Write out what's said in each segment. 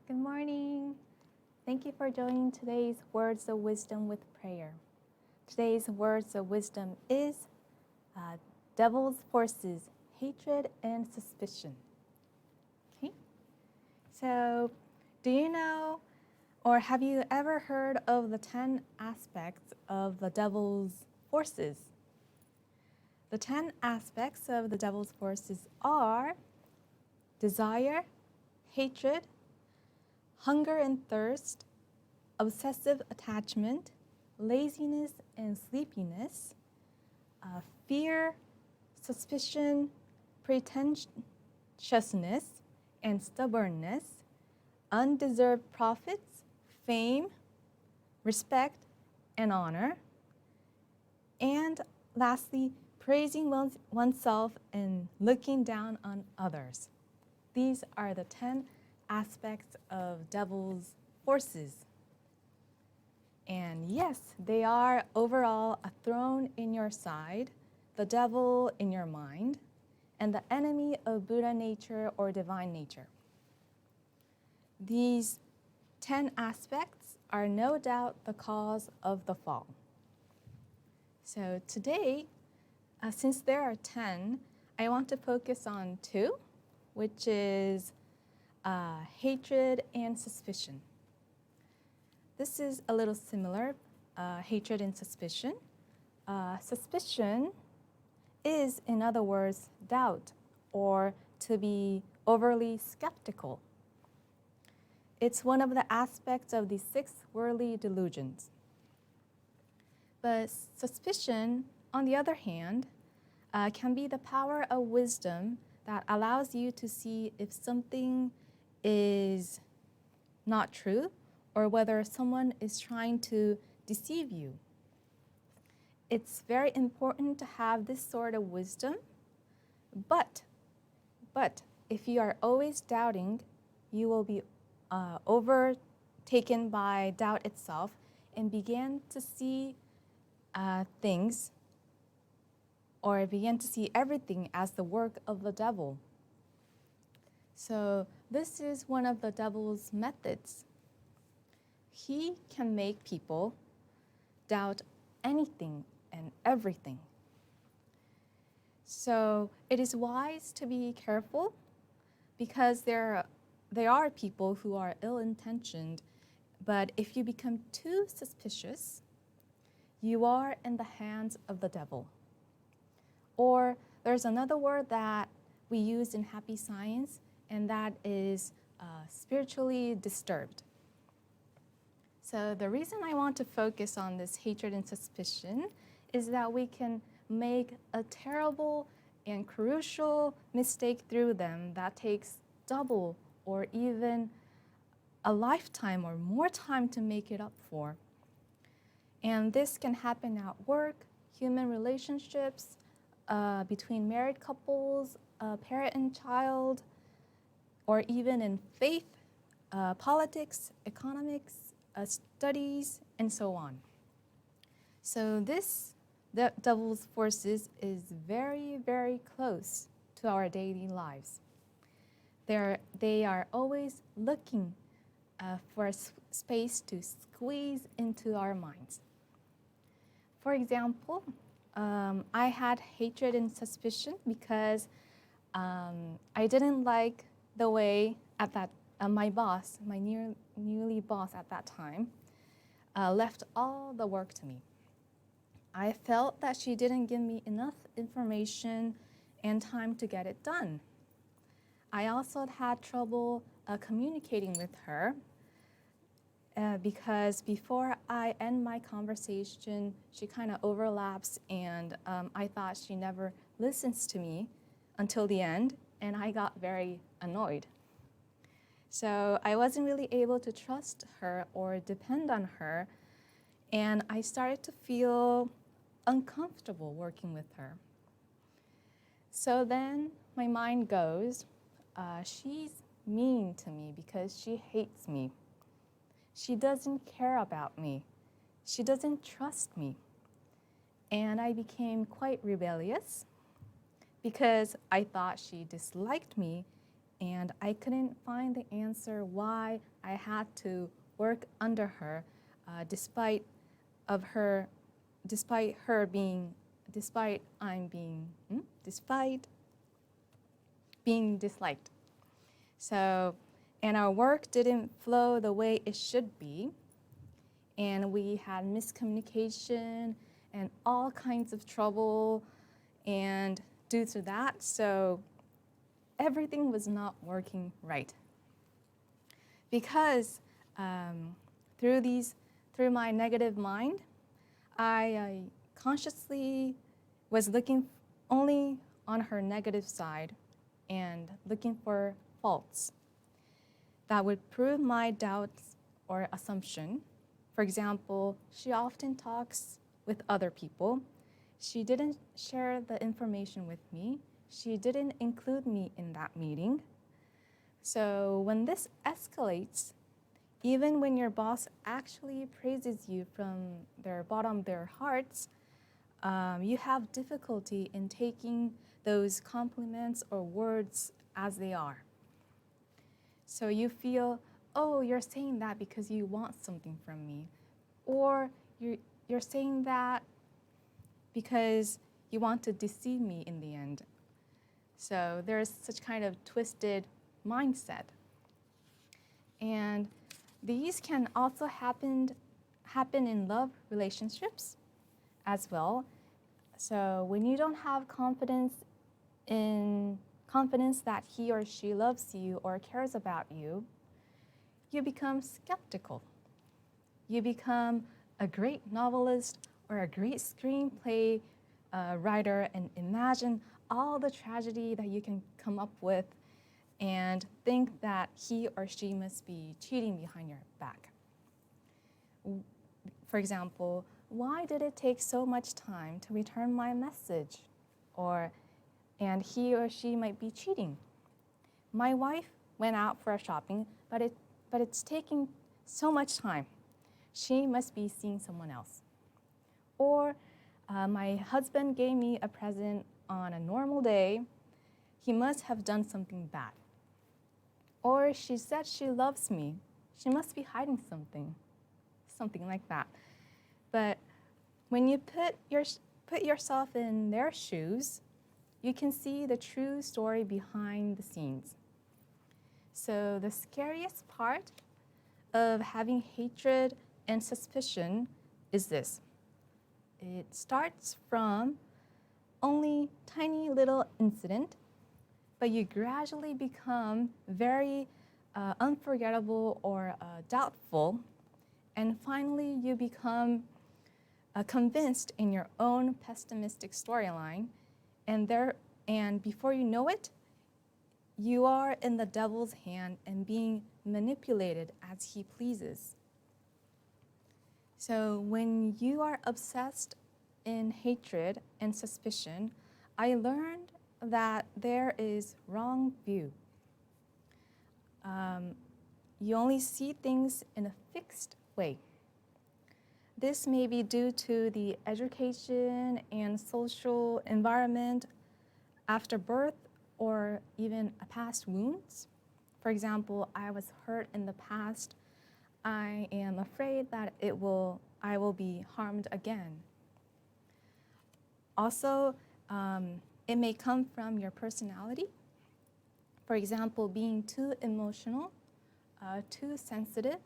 Good morning. Thank you for joining today's Words of Wisdom with prayer. Today's Words of Wisdom is uh, Devil's Forces, Hatred and Suspicion. Okay? So, do you know or have you ever heard of the 10 aspects of the devil's forces? The 10 aspects of the devil's forces are desire, hatred, hunger and thirst, obsessive attachment, laziness and sleepiness, fear, suspicion, pretentiousness and stubbornness, undeserved profits, fame, respect, and honor, and lastly, praising oneself and looking down on others. These are the 10 aspects of devil's forces. And yes, they are overall a thorn in your side, the devil in your mind, and the enemy of Buddha nature or divine nature. These 10 aspects are no doubt the cause of the fall. So today, since there are 10, I want to focus on 2, which is hatred and suspicion. This is a little similar, hatred and suspicion. Suspicion is, in other words, doubt or to be overly skeptical. It's one of the aspects of the 6 worldly delusions. But suspicion, on the other hand, can be the power of wisdom that allows you to see if something is not true or whether someone is trying to deceive you. It's very important to have this sort of wisdom, but if you are always doubting, you will be overtaken by doubt itself and begin to see things or begin to see everything as the work of the devil. So this is one of the devil's methods. He can make people doubt anything and everything. So it is wise to be careful because there are people who are ill-intentioned, but if you become too suspicious, you are in the hands of the devil. Or there's another word that we use in happy science, and that is spiritually disturbed. So the reason I want to focus on this hatred and suspicion is that we can make a terrible and crucial mistake through them that takes double or even a lifetime or more time to make it up for. And this can happen at work, human relationships, between married couples, parent and child, or even in faith, politics, economics, studies, and so on. So the devil's forces is very, very close to our daily lives. They are always looking for a space to squeeze into our minds. For example, I had hatred and suspicion because I didn't like the way my boss, my newly boss at that time, left all the work to me. I felt that she didn't give me enough information and time to get it done. I also had trouble communicating with her because before I end my conversation, she kind of overlaps, and I thought she never listens to me until the end, and I got very annoyed. So I wasn't really able to trust her or depend on her, and I started to feel uncomfortable working with her. So then my mind goes, she's mean to me because she hates me. She doesn't care about me. She doesn't trust me. And I became quite rebellious because I thought she disliked me and I couldn't find the answer why I had to work under her, despite of her, despite her being, despite I'm being, despite being disliked. So, and our work didn't flow the way it should be, and we had miscommunication and all kinds of trouble, and due to that, so everything was not working right. Because through my negative mind, I consciously was looking only on her negative side and looking for faults that would prove my doubts or assumption. For example, she often talks with other people. She didn't share the information with me. She didn't include me in that meeting. So when this escalates, even when your boss actually praises you from their bottom of their hearts, you have difficulty in taking those compliments or words as they are. So you feel, oh, you're saying that because you want something from me, or you're saying that because you want to deceive me in the end. So there's such kind of twisted mindset. And these can also happen in love relationships as well. So when you don't have confidence that he or she loves you or cares about you, you become skeptical. You become a great novelist or a great screenplay writer and imagine all the tragedy that you can come up with and think that he or she must be cheating behind your back. For example, why did it take so much time to return my message? And he or she might be cheating. My wife went out for shopping, but it's taking so much time. She must be seeing someone else. Or my husband gave me a present on a normal day. He must have done something bad. Or she said she loves me. She must be hiding something like that. But when you put yourself in their shoes, you can see the true story behind the scenes. So the scariest part of having hatred and suspicion is this. It starts from only tiny little incident, but you gradually become very unforgettable or doubtful, and finally you become convinced in your own pessimistic storyline, and before you know it, you are in the devil's hand and being manipulated as he pleases. So when you are obsessed in hatred and suspicion, I learned that there is wrong view. You only see things in a fixed way. This may be due to the education and social environment after birth or even a past wounds. For example, I was hurt in the past. I am afraid that I will be harmed again. Also, it may come from your personality. For example, being too emotional, too sensitive,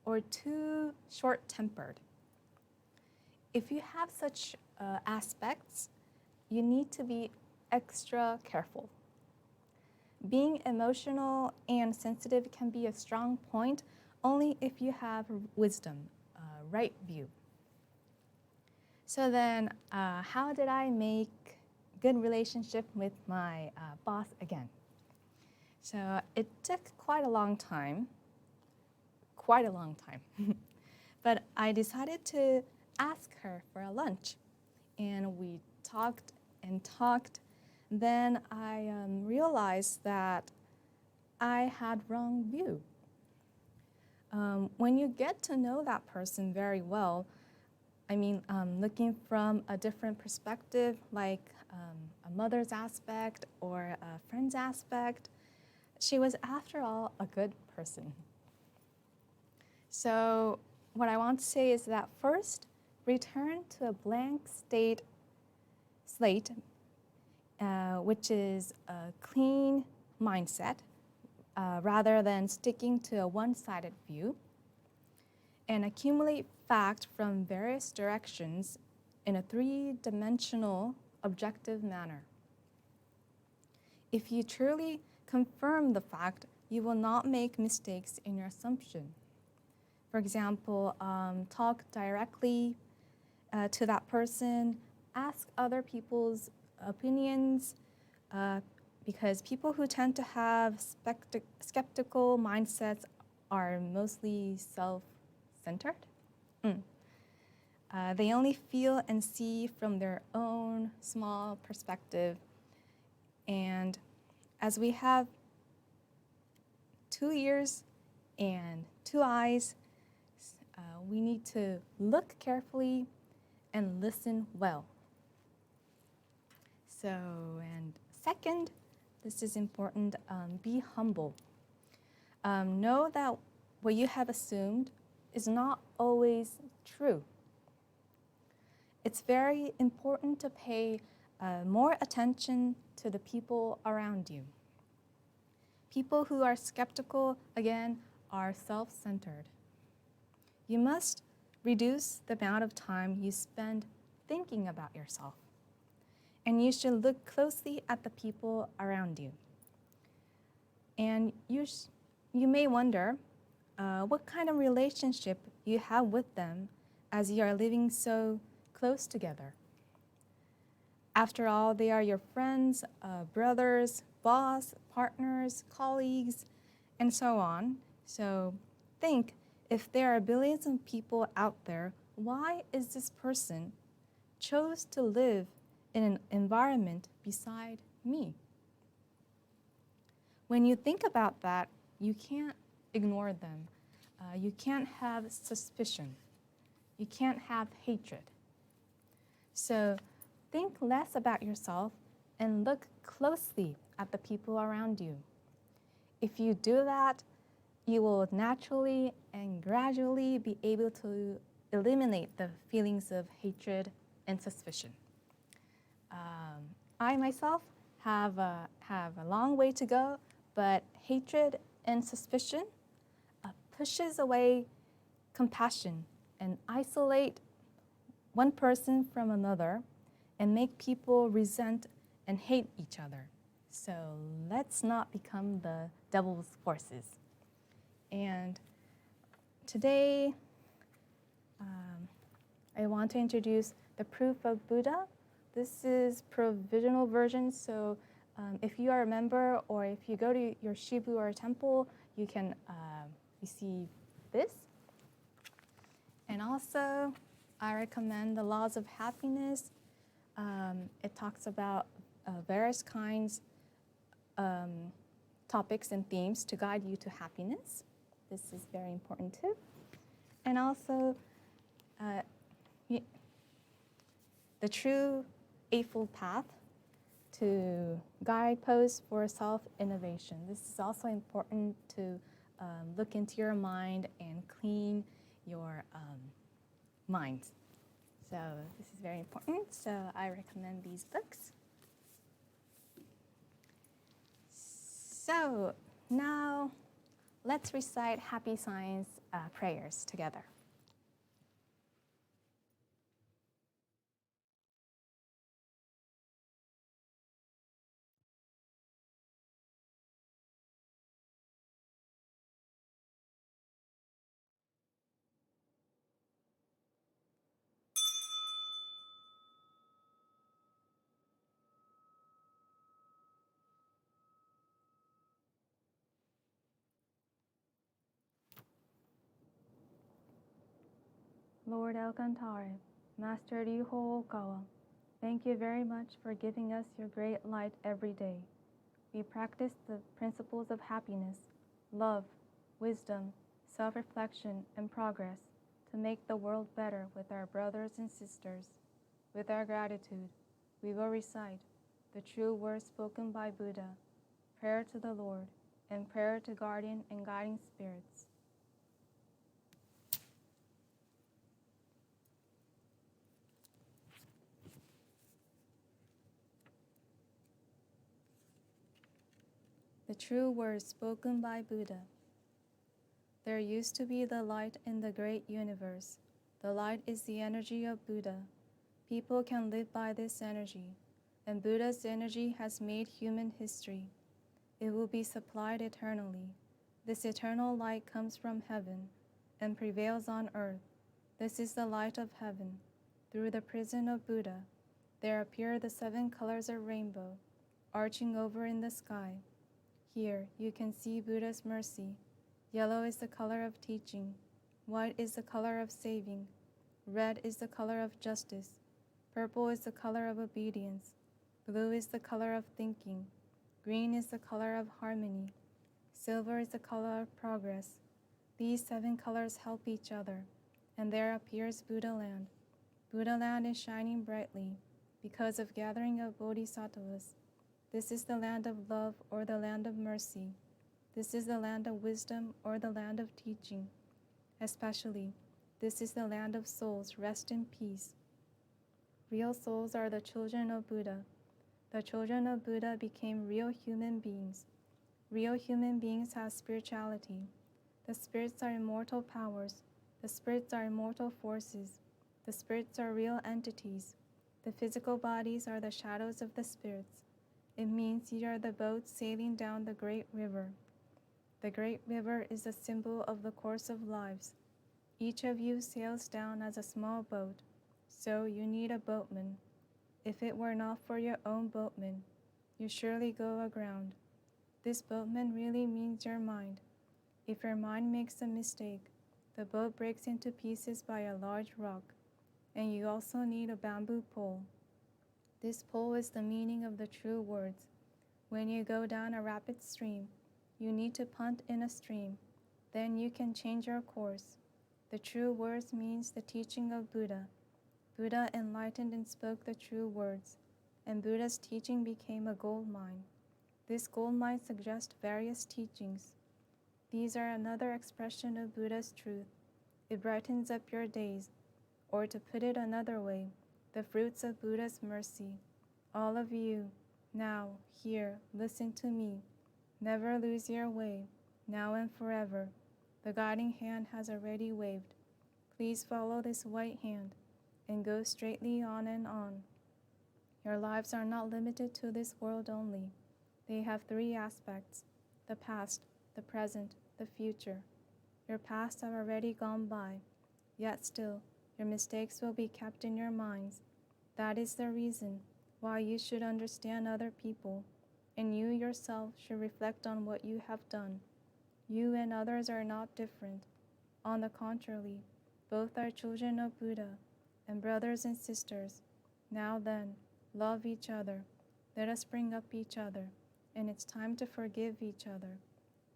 or too short-tempered. If you have such aspects, you need to be extra careful. Being emotional and sensitive can be a strong point only if you have wisdom, right view. So then, how did I make good relationship with my boss again? So it took quite a long time. But I decided to ask her for a lunch, and we talked and talked. Then I realized that I had wrong view. When you get to know that person very well, looking from a different perspective, like a mother's aspect or a friend's aspect, she was, after all, a good person. So what I want to say is that first, return to a blank slate, which is a clean mindset, rather than sticking to a one-sided view, and accumulate fact from various directions in a three-dimensional, objective manner. If you truly confirm the fact, you will not make mistakes in your assumption. For example, talk directly to that person, ask other people's opinions, because people who tend to have skeptical mindsets are mostly self-centered. They only feel and see from their own small perspective. And as we have 2 ears and 2 eyes, we need to look carefully and listen well. So, and second, this is important, be humble. Know that what you have assumed is not always true. It's very important to pay more attention to the people around you. People who are skeptical, again, are self-centered. You must reduce the amount of time you spend thinking about yourself. And you should look closely at the people around you. And you may wonder what kind of relationship you have with them as you are living so close together. After all, they are your friends, brothers, boss, partners, colleagues, and so on. So think, if there are billions of people out there, why is this person chose to live in an environment beside me? When you think about that, you can't ignore them. You can't have suspicion. You can't have hatred. So think less about yourself and look closely at the people around you. If you do that, you will naturally and gradually be able to eliminate the feelings of hatred and suspicion. I myself have a long way to go, but hatred and suspicion pushes away compassion and isolate one person from another and make people resent and hate each other. So let's not become the devil's forces. And today, I want to introduce the proof of Buddha. This is provisional version, so if you are a member or if you go to your Shibu or temple, you can receive this. And also, I recommend the Laws of Happiness. It talks about various kinds topics and themes to guide you to happiness. This is very important too. And also, the True Eightfold Path to guideposts for self-innovation. This is also important to look into your mind and clean your mind. So this is very important, so I recommend these books. So now let's recite Happy Science prayers together. Lord Elkantara, Master Ryuho Okawa, thank you very much for giving us your great light every day. We practice the principles of happiness, love, wisdom, self-reflection, and progress to make the world better with our brothers and sisters. With our gratitude, we will recite the true words spoken by Buddha, prayer to the Lord, and prayer to guardian and guiding spirits. The true words spoken by Buddha. There used to be the light in the great universe. The light is the energy of Buddha. People can live by this energy, and Buddha's energy has made human history. It will be supplied eternally. This eternal light comes from heaven and prevails on earth. This is the light of heaven. Through the prison of Buddha, there appear the 7 colors of rainbow, arching over in the sky. Here you can see Buddha's mercy. Yellow is the color of teaching. White is the color of saving. Red is the color of justice. Purple is the color of obedience. Blue is the color of thinking. Green is the color of harmony. Silver is the color of progress. These 7 colors help each other, and there appears Buddha land. Buddha land is shining brightly because of gathering of bodhisattvas. This is the land of love or the land of mercy. This is the land of wisdom or the land of teaching. Especially, this is the land of souls, rest in peace. Real souls are the children of Buddha. The children of Buddha became real human beings. Real human beings have spirituality. The spirits are immortal powers. The spirits are immortal forces. The spirits are real entities. The physical bodies are the shadows of the spirits. It means you are the boat sailing down the great river. The great river is a symbol of the course of lives. Each of you sails down as a small boat, so you need a boatman. If it were not for your own boatman, you surely go aground. This boatman really means your mind. If your mind makes a mistake, the boat breaks into pieces by a large rock, and you also need a bamboo pole. This pole is the meaning of the true words. When you go down a rapid stream, you need to punt in a stream. Then you can change your course. The true words means the teaching of Buddha. Buddha enlightened and spoke the true words, and Buddha's teaching became a gold mine. This gold mine suggests various teachings. These are another expression of Buddha's truth. It brightens up your days, or to put it another way, the fruits of Buddha's mercy. All of you, now, here, listen to me. Never lose your way, now and forever. The guiding hand has already waved. Please follow this white hand and go straightly on and on. Your lives are not limited to this world only. They have 3 aspects: the past, the present, the future. Your past have already gone by, yet still, your mistakes will be kept in your minds. That is the reason why you should understand other people, and you yourself should reflect on what you have done. You and others are not different. On the contrary, both are children of Buddha and brothers and sisters. Now then, love each other. Let us bring up each other, and it's time to forgive each other.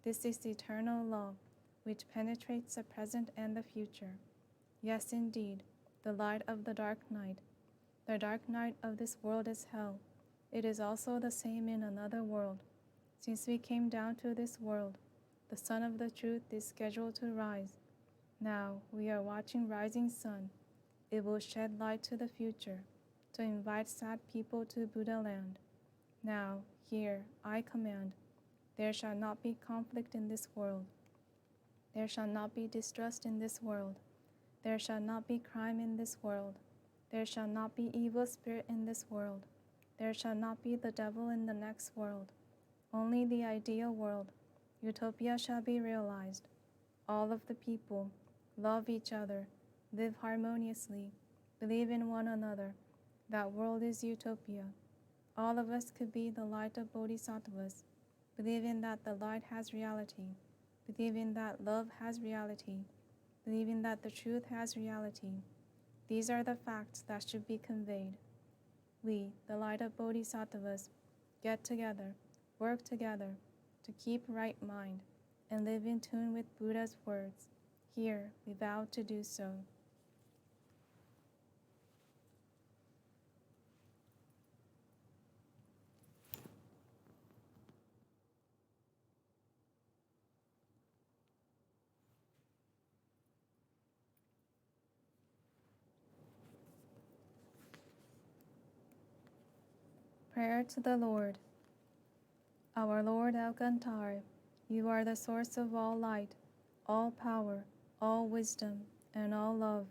This is the eternal law, which penetrates the present and the future. Yes, indeed, the light of the dark night. The dark night of this world is hell. It is also the same in another world. Since we came down to this world, the sun of the truth is scheduled to rise. Now we are watching rising sun. It will shed light to the future, to invite sad people to Buddha land. Now, here, I command, there shall not be conflict in this world. There shall not be distrust in this world. There shall not be crime in this world. There shall not be evil spirit in this world. There shall not be the devil in the next world. Only the ideal world, utopia, shall be realized. All of the people love each other, live harmoniously, believe in one another. That world is utopia. All of us could be the light of bodhisattvas, believing that the light has reality, believing that love has reality, believing that the truth has reality. These are the facts that should be conveyed. We, the light of bodhisattvas, get together, work together, to keep right mind, and live in tune with Buddha's words. Here, we vow to do so. Prayer to the Lord. Our Lord Alcantar, you are the source of all light, all power, all wisdom, and all love.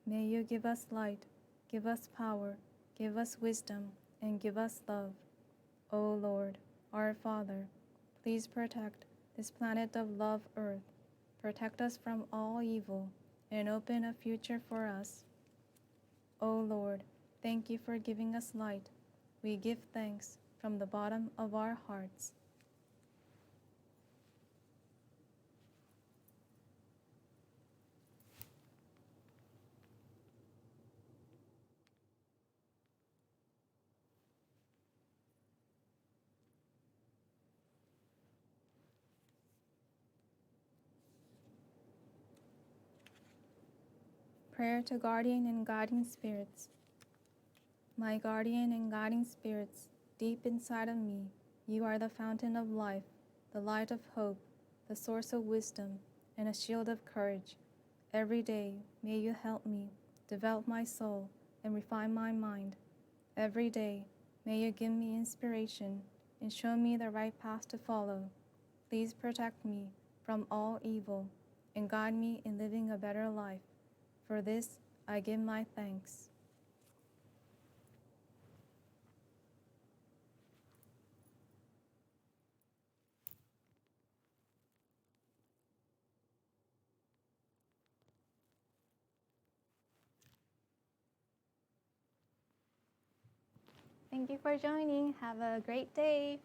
May you give us light, give us power, give us wisdom, and give us love. O Lord, our Father, please protect this planet of love Earth. Protect us from all evil and open a future for us. O Lord, thank you for giving us light. We give thanks from the bottom of our hearts. Prayer to guardian and guiding spirits. My guardian and guiding spirits, deep inside of me, you are the fountain of life, the light of hope, the source of wisdom, and a shield of courage. Every day, may you help me develop my soul and refine my mind. Every day, may you give me inspiration and show me the right path to follow. Please protect me from all evil and guide me in living a better life. For this, I give my thanks. Thank you for joining. Have a great day.